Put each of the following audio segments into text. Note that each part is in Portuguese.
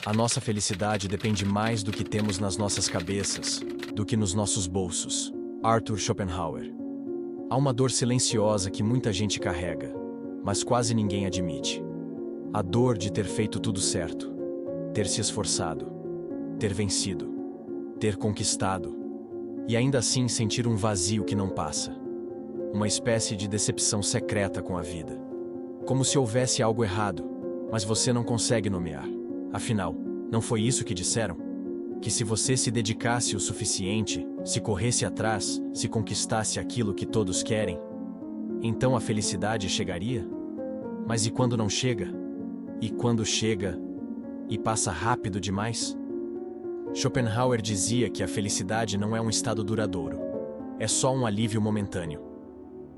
A nossa felicidade depende mais do que temos nas nossas cabeças do que nos nossos bolsos. Arthur Schopenhauer. Há uma dor silenciosa que muita gente carrega, mas quase ninguém admite. A dor de ter feito tudo certo, ter se esforçado, ter vencido, ter conquistado, e ainda assim sentir um vazio que não passa. Uma espécie de decepção secreta com a vida. Como se houvesse algo errado, mas você não consegue nomear. Afinal, não foi isso que disseram? Que se você se dedicasse o suficiente, se corresse atrás, se conquistasse aquilo que todos querem, então a felicidade chegaria? Mas e quando não chega? E quando chega, e passa rápido demais? Schopenhauer dizia que a felicidade não é um estado duradouro. É só um alívio momentâneo.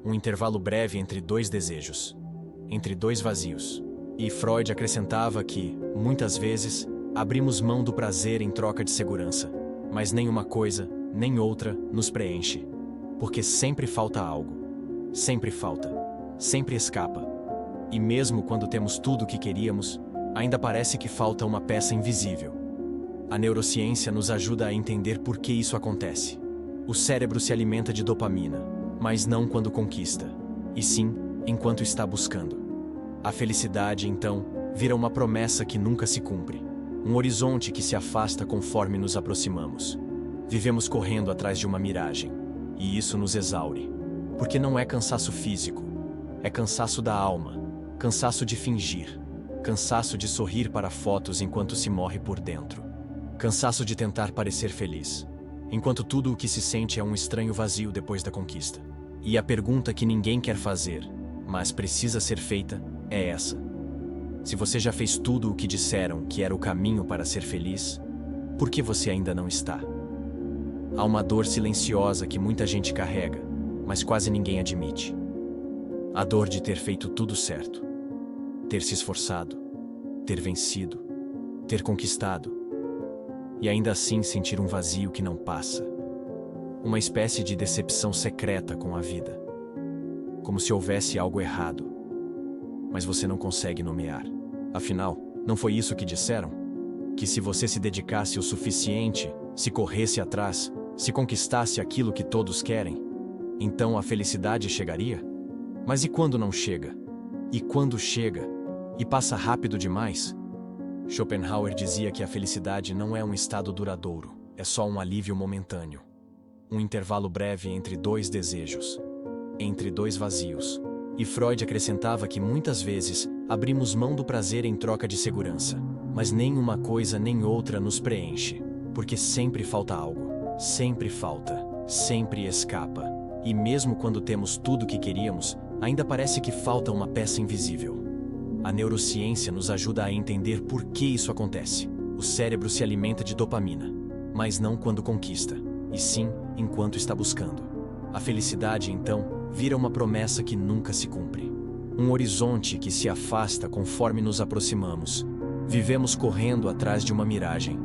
Um intervalo breve entre dois desejos. Entre dois vazios. E Freud acrescentava que, muitas vezes, abrimos mão do prazer em troca de segurança, mas nem uma coisa, nem outra nos preenche. Porque sempre falta algo. Sempre falta. Sempre escapa. E mesmo quando temos tudo o que queríamos, ainda parece que falta uma peça invisível. A neurociência nos ajuda a entender por que isso acontece. O cérebro se alimenta de dopamina, mas não quando conquista, e sim enquanto está buscando. A felicidade, então, vira uma promessa que nunca se cumpre. Um horizonte que se afasta conforme nos aproximamos. Vivemos correndo atrás de uma miragem, e isso nos exaure. Porque não é cansaço físico, é cansaço da alma, cansaço de fingir, cansaço de sorrir para fotos enquanto se morre por dentro. Cansaço de tentar parecer feliz, enquanto tudo o que se sente é um estranho vazio depois da conquista. E a pergunta que ninguém quer fazer, mas precisa ser feita, é essa. Se você já fez tudo o que disseram que era o caminho para ser feliz, por que você ainda não está? Há uma dor silenciosa que muita gente carrega, mas quase ninguém admite. A dor de ter feito tudo certo, ter se esforçado, ter vencido, ter conquistado, e ainda assim sentir um vazio que não passa. Uma espécie de decepção secreta com a vida. Como se houvesse algo errado, mas você não consegue nomear. Afinal, não foi isso que disseram? Que se você se dedicasse o suficiente, se corresse atrás, se conquistasse aquilo que todos querem, então a felicidade chegaria? Mas e quando não chega? E quando chega, e passa rápido demais? Schopenhauer dizia que a felicidade não é um estado duradouro, é só um alívio momentâneo. Um intervalo breve entre dois desejos, entre dois vazios. E Freud acrescentava que muitas vezes abrimos mão do prazer em troca de segurança, mas nem uma coisa nem outra nos preenche, porque sempre falta algo, sempre falta, sempre escapa. E mesmo quando temos tudo o que queríamos, ainda parece que falta uma peça invisível. A neurociência nos ajuda a entender por que isso acontece. O cérebro se alimenta de dopamina, mas não quando conquista, e sim enquanto está buscando. A felicidade, então, vira uma promessa que nunca se cumpre. Um horizonte que se afasta conforme nos aproximamos. Vivemos correndo atrás de uma miragem,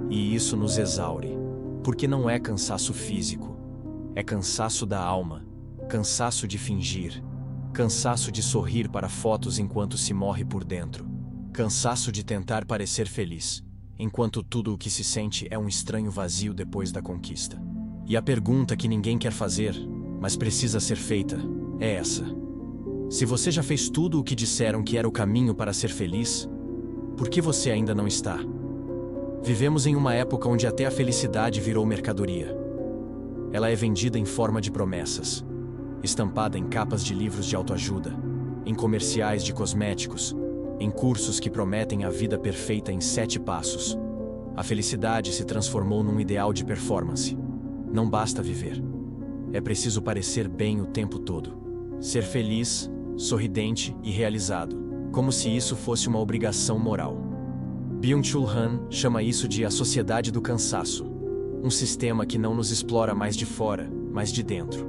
e isso nos exaure. Porque não é cansaço físico, é cansaço da alma, cansaço de fingir, cansaço de sorrir para fotos enquanto se morre por dentro, cansaço de tentar parecer feliz, enquanto tudo o que se sente é um estranho vazio depois da conquista. E a pergunta que ninguém quer fazer, mas precisa ser feita, é essa. Se você já fez tudo o que disseram que era o caminho para ser feliz, por que você ainda não está? Vivemos em uma época onde até a felicidade virou mercadoria. Ela é vendida em forma de promessas, estampada em capas de livros de autoajuda, em comerciais de cosméticos, em cursos que prometem a vida perfeita em 7 passos. A felicidade se transformou num ideal de performance. Não basta viver. É preciso parecer bem o tempo todo. Ser feliz, sorridente e realizado, como se isso fosse uma obrigação moral. Byung-Chul Han chama isso de a sociedade do cansaço. Um sistema que não nos explora mais de fora, mas de dentro.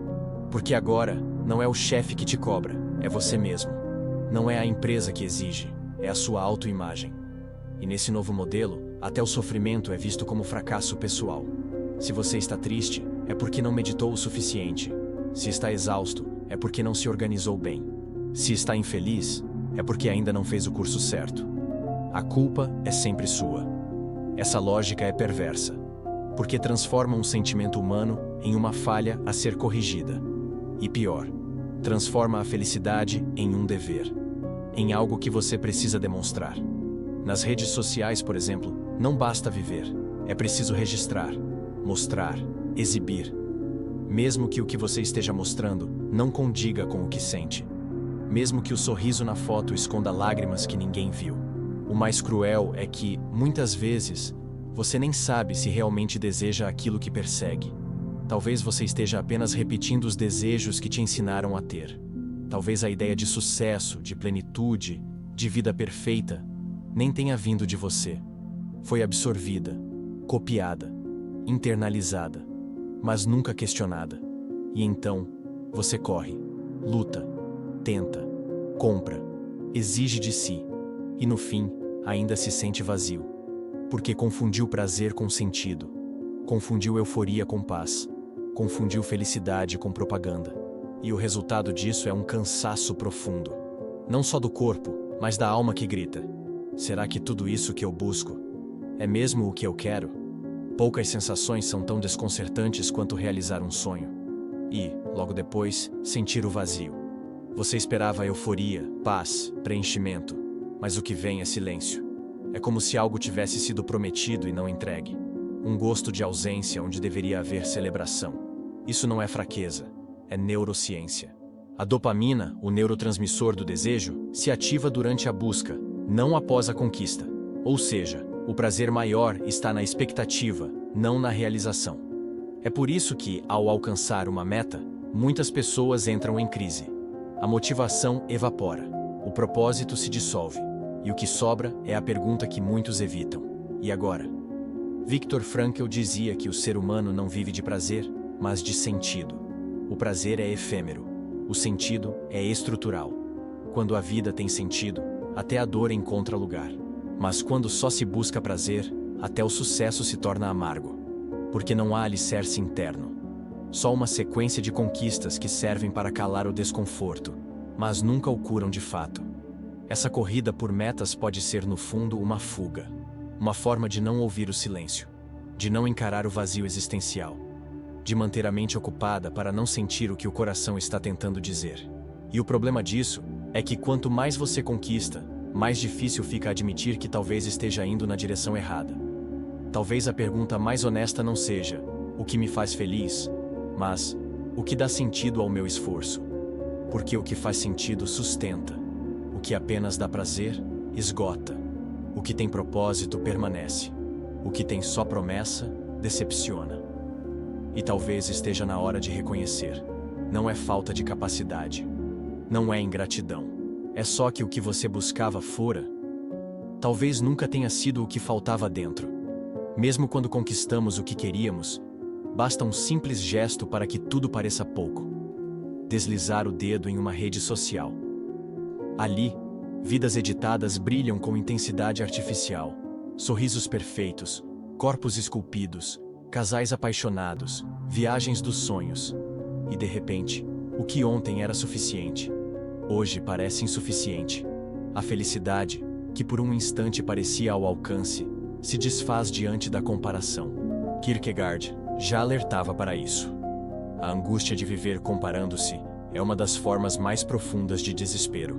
Porque agora, não é o chefe que te cobra, é você mesmo. Não é a empresa que exige, é a sua autoimagem. E nesse novo modelo, até o sofrimento é visto como fracasso pessoal. Se você está triste, é porque não meditou o suficiente. Se está exausto, é porque não se organizou bem. Se está infeliz, é porque ainda não fez o curso certo. A culpa é sempre sua. Essa lógica é perversa, porque transforma um sentimento humano em uma falha a ser corrigida. E pior, transforma a felicidade em um dever, em algo que você precisa demonstrar. Nas redes sociais, por exemplo, não basta viver, é preciso registrar, mostrar, exibir. Mesmo que o que você esteja mostrando não condiga com o que sente. Mesmo que o sorriso na foto esconda lágrimas que ninguém viu. O mais cruel é que, muitas vezes, você nem sabe se realmente deseja aquilo que persegue. Talvez você esteja apenas repetindo os desejos que te ensinaram a ter. Talvez a ideia de sucesso, de plenitude, de vida perfeita, nem tenha vindo de você. Foi absorvida, copiada, internalizada, mas nunca questionada. E então, você corre, luta, tenta, compra, exige de si, e no fim, ainda se sente vazio. Porque confundiu prazer com sentido, confundiu euforia com paz, confundiu felicidade com propaganda. E o resultado disso é um cansaço profundo. Não só do corpo, mas da alma que grita: será que tudo isso que eu busco é mesmo o que eu quero? Poucas sensações são tão desconcertantes quanto realizar um sonho. E, logo depois, sentir o vazio. Você esperava euforia, paz, preenchimento, mas o que vem é silêncio. É como se algo tivesse sido prometido e não entregue. Um gosto de ausência onde deveria haver celebração. Isso não é fraqueza, é neurociência. A dopamina, o neurotransmissor do desejo, se ativa durante a busca, não após a conquista. Ou seja, o prazer maior está na expectativa, não na realização. É por isso que, ao alcançar uma meta, muitas pessoas entram em crise. A motivação evapora, o propósito se dissolve, e o que sobra é a pergunta que muitos evitam: e agora? Viktor Frankl dizia que o ser humano não vive de prazer, mas de sentido. O prazer é efêmero, o sentido é estrutural. Quando a vida tem sentido, até a dor encontra lugar. Mas quando só se busca prazer, até o sucesso se torna amargo. Porque não há alicerce interno. Só uma sequência de conquistas que servem para calar o desconforto, mas nunca o curam de fato. Essa corrida por metas pode ser, no fundo, uma fuga. Uma forma de não ouvir o silêncio, de não encarar o vazio existencial, de manter a mente ocupada para não sentir o que o coração está tentando dizer. E o problema disso é que quanto mais você conquista, mais difícil fica admitir que talvez esteja indo na direção errada. Talvez a pergunta mais honesta não seja: o que me faz feliz? Mas: o que dá sentido ao meu esforço? Porque o que faz sentido sustenta. O que apenas dá prazer, esgota. O que tem propósito permanece. O que tem só promessa, decepciona. E talvez esteja na hora de reconhecer: não é falta de capacidade. Não é ingratidão. É só que o que você buscava fora, talvez nunca tenha sido o que faltava dentro. Mesmo quando conquistamos o que queríamos, basta um simples gesto para que tudo pareça pouco. Deslizar o dedo em uma rede social. Ali, vidas editadas brilham com intensidade artificial. Sorrisos perfeitos, corpos esculpidos, casais apaixonados, viagens dos sonhos. E de repente, o que ontem era suficiente, hoje parece insuficiente. A felicidade, que por um instante parecia ao alcance, se desfaz diante da comparação. Kierkegaard já alertava para isso. A angústia de viver comparando-se é uma das formas mais profundas de desespero.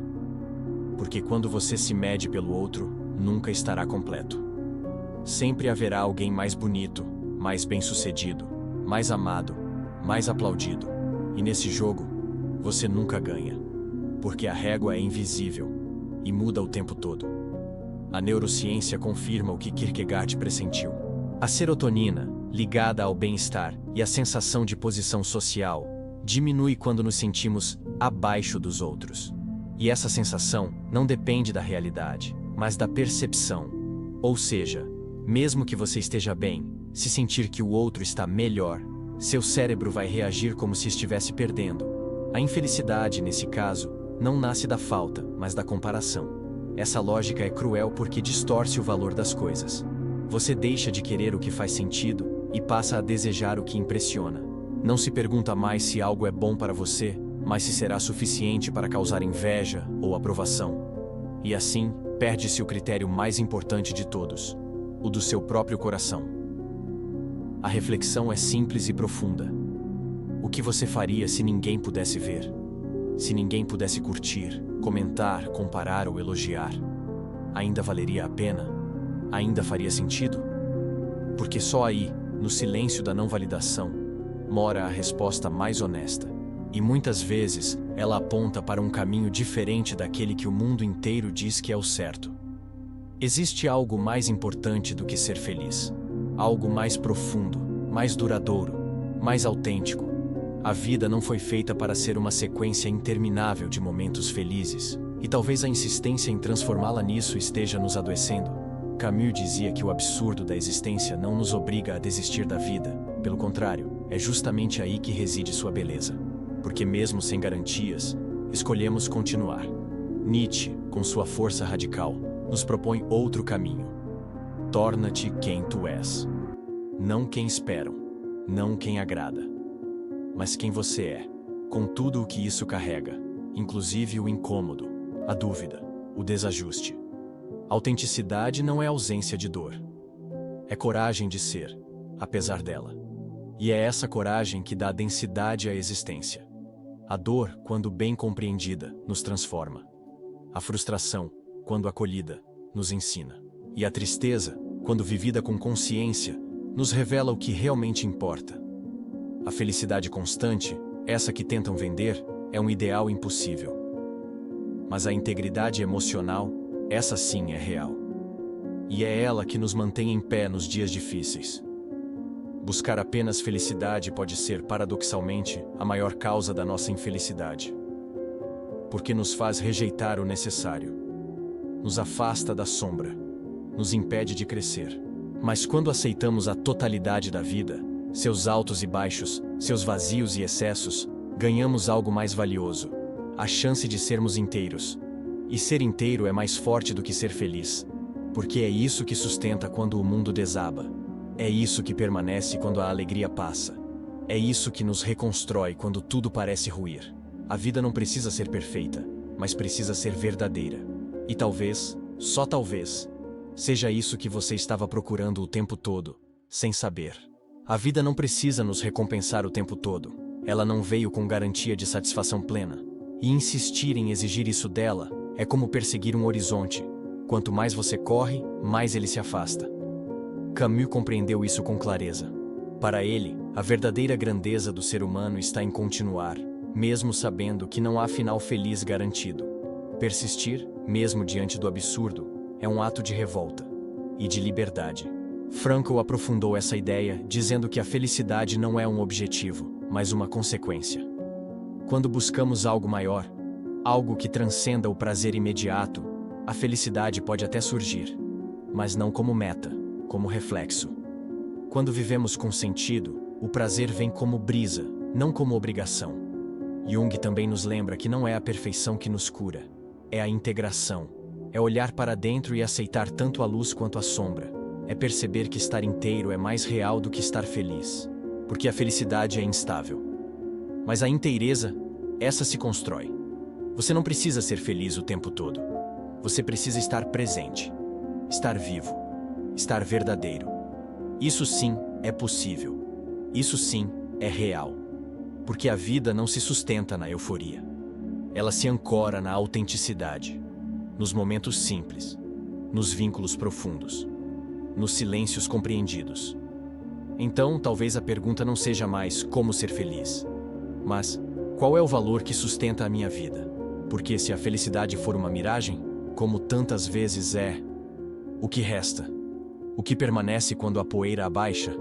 Porque quando você se mede pelo outro, nunca estará completo. Sempre haverá alguém mais bonito, mais bem-sucedido, mais amado, mais aplaudido. E nesse jogo, você nunca ganha. Porque a régua é invisível e muda o tempo todo. A neurociência confirma o que Kierkegaard pressentiu. A serotonina, ligada ao bem-estar e à sensação de posição social, diminui quando nos sentimos abaixo dos outros. E essa sensação não depende da realidade, mas da percepção. Ou seja, mesmo que você esteja bem, se sentir que o outro está melhor, seu cérebro vai reagir como se estivesse perdendo. A infelicidade, nesse caso, não nasce da falta, mas da comparação. Essa lógica é cruel porque distorce o valor das coisas. Você deixa de querer o que faz sentido e passa a desejar o que impressiona. Não se pergunta mais se algo é bom para você, mas se será suficiente para causar inveja ou aprovação. E assim, perde-se o critério mais importante de todos: o do seu próprio coração. A reflexão é simples e profunda. O que você faria se ninguém pudesse ver? Se ninguém pudesse curtir, comentar, comparar ou elogiar? Ainda valeria a pena? Ainda faria sentido? Porque só aí, no silêncio da não validação, mora a resposta mais honesta. E muitas vezes, ela aponta para um caminho diferente daquele que o mundo inteiro diz que é o certo. Existe algo mais importante do que ser feliz. Algo mais profundo, mais duradouro, mais autêntico. A vida não foi feita para ser uma sequência interminável de momentos felizes, e talvez a insistência em transformá-la nisso esteja nos adoecendo. Camus dizia que o absurdo da existência não nos obriga a desistir da vida. Pelo contrário, é justamente aí que reside sua beleza. Porque mesmo sem garantias, escolhemos continuar. Nietzsche, com sua força radical, nos propõe outro caminho. Torna-te quem tu és. Não quem esperam, não quem agrada, mas quem você é, com tudo o que isso carrega, inclusive o incômodo, a dúvida, o desajuste. Autenticidade não é ausência de dor. É coragem de ser, apesar dela. E é essa coragem que dá densidade à existência. A dor, quando bem compreendida, nos transforma. A frustração, quando acolhida, nos ensina. E a tristeza, quando vivida com consciência, nos revela o que realmente importa. A felicidade constante, essa que tentam vender, é um ideal impossível. Mas a integridade emocional, essa sim é real. E é ela que nos mantém em pé nos dias difíceis. Buscar apenas felicidade pode ser, paradoxalmente, a maior causa da nossa infelicidade. Porque nos faz rejeitar o necessário. Nos afasta da sombra. Nos impede de crescer. Mas quando aceitamos a totalidade da vida, seus altos e baixos, seus vazios e excessos, ganhamos algo mais valioso: a chance de sermos inteiros. E ser inteiro é mais forte do que ser feliz. Porque é isso que sustenta quando o mundo desaba. É isso que permanece quando a alegria passa. É isso que nos reconstrói quando tudo parece ruir. A vida não precisa ser perfeita, mas precisa ser verdadeira. E talvez, só talvez, seja isso que você estava procurando o tempo todo, sem saber. A vida não precisa nos recompensar o tempo todo. Ela não veio com garantia de satisfação plena. E insistir em exigir isso dela é como perseguir um horizonte. Quanto mais você corre, mais ele se afasta. Camus compreendeu isso com clareza. Para ele, a verdadeira grandeza do ser humano está em continuar, mesmo sabendo que não há final feliz garantido. Persistir, mesmo diante do absurdo, é um ato de revolta e de liberdade. Frankl aprofundou essa ideia, dizendo que a felicidade não é um objetivo, mas uma consequência. Quando buscamos algo maior, algo que transcenda o prazer imediato, a felicidade pode até surgir, mas não como meta, como reflexo. Quando vivemos com sentido, o prazer vem como brisa, não como obrigação. Jung também nos lembra que não é a perfeição que nos cura, é a integração. É olhar para dentro e aceitar tanto a luz quanto a sombra. É perceber que estar inteiro é mais real do que estar feliz, porque a felicidade é instável. Mas a inteireza, essa se constrói. Você não precisa ser feliz o tempo todo. Você precisa estar presente, estar vivo, estar verdadeiro. Isso sim é possível. Isso sim é real. Porque a vida não se sustenta na euforia. Ela se ancora na autenticidade, nos momentos simples, nos vínculos profundos, nos silêncios compreendidos. Então, talvez a pergunta não seja mais como ser feliz, mas qual é o valor que sustenta a minha vida? Porque se a felicidade for uma miragem, como tantas vezes é, o que resta? O que permanece quando a poeira abaixa?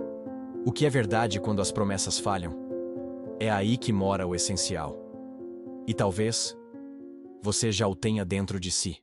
O que é verdade quando as promessas falham? É aí que mora o essencial. E talvez você já o tenha dentro de si.